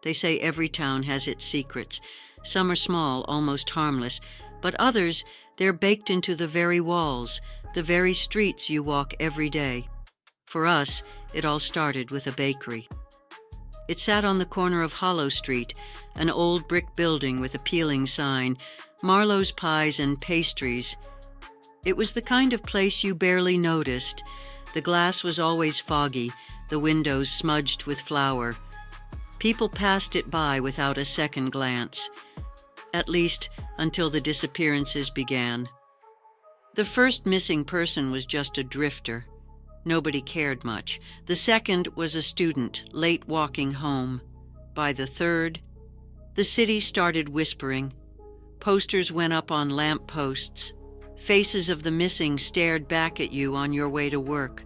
They say every town has its secrets. Some are small, almost harmless, but others, they're baked into the very walls, the very streets you walk every day. For us, it all started with a bakery. It sat on the corner of Hollow Street, an old brick building with a peeling sign, Marlowe's Pies and Pastries. It was the kind of place you barely noticed. The glass was always foggy, the windows smudged with flour. People passed it by without a second glance, at least until the disappearances began. The first missing person was just a drifter. Nobody cared much. The second was a student, late walking home. By the third, the city started whispering. Posters went up on lamp posts. Faces of the missing stared back at you on your way to work.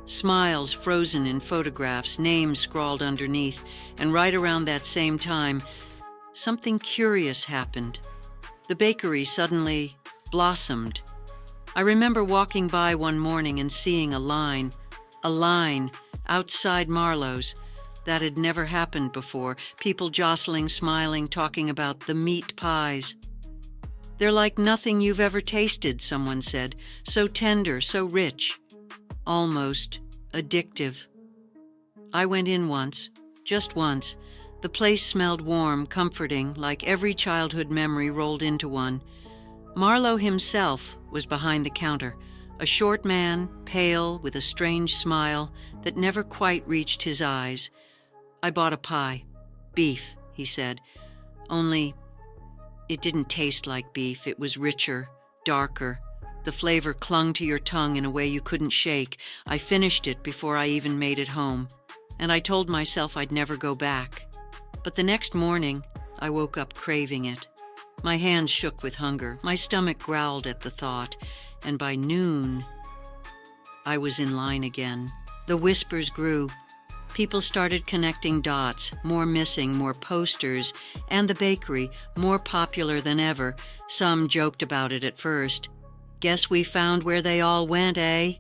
Smiles frozen in photographs, names scrawled underneath, and right around that same time, something curious happened. The bakery suddenly blossomed. I remember walking by one morning and seeing a line outside Marlowe's. That had never happened before. People jostling, smiling, talking about the meat pies. "They're like nothing you've ever tasted," someone said. "So tender, so rich, almost addictive." I went in once, just once. The place smelled warm, comforting, like every childhood memory rolled into one. Marlowe himself was behind the counter, a short man, pale, with a strange smile that never quite reached his eyes. "I bought a pie. Beef," he said. "Only it didn't taste like beef. It was richer, darker. The flavor clung to your tongue in a way you couldn't shake. I finished it before I even made it home, and I told myself I'd never go back. But the next morning, I woke up craving it. My hands shook with hunger. My stomach growled at the thought, and by noon, I was in line again. The whispers grew. People started connecting dots, more missing, more posters, and the bakery, more popular than ever. Some joked about it at first. "Guess we found where they all went, eh?"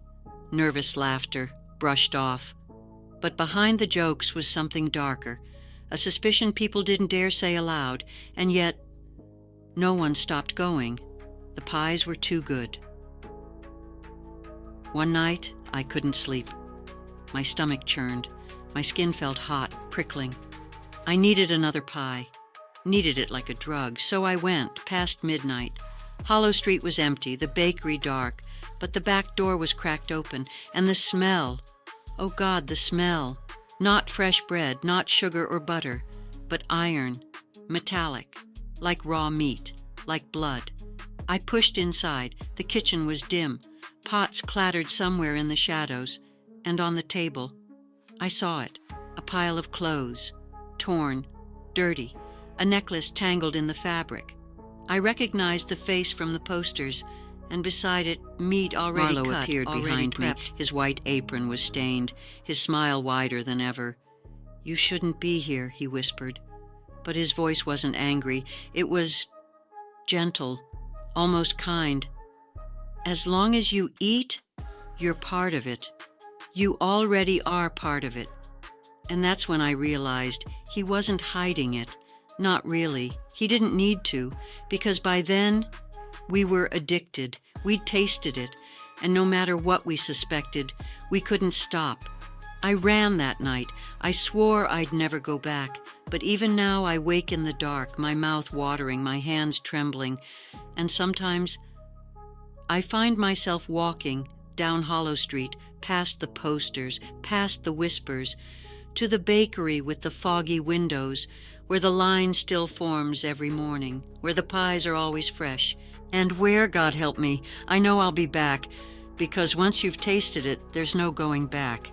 Nervous laughter, brushed off. But behind the jokes was something darker, a suspicion people didn't dare say aloud, and yet no one stopped going. The pies were too good. One night, I couldn't sleep. My stomach churned. My skin felt hot, prickling. I needed another pie. Needed it like a drug. So I went, past midnight. Hollow Street was empty, the bakery dark, but the back door was cracked open, and the smell, oh God, the smell. Not fresh bread, not sugar or butter, but iron, metallic, like raw meat, like blood. I pushed inside. The kitchen was dim. Pots clattered somewhere in the shadows, and on the table, I saw it, a pile of clothes, torn, dirty, a necklace tangled in the fabric. I recognized the face from the posters, and beside it, meat already Marlowe cut, appeared already behind me. prepped. His white apron was stained, his smile wider than ever. "You shouldn't be here," he whispered. But his voice wasn't angry. It was gentle, almost kind. "As long as you eat, you're part of it. You already are part of it." And that's when I realized he wasn't hiding it. Not really. He didn't need to, because by then, we were addicted. We'd tasted it, and no matter what we suspected, we couldn't stop. I ran that night. I swore I'd never go back, but even now I wake in the dark, my mouth watering, my hands trembling, and sometimes I find myself walking down Hollow Street, past the posters, past the whispers, to the bakery with the foggy windows, where the line still forms every morning, where the pies are always fresh, and where, God help me, I know I'll be back, because once you've tasted it, there's no going back.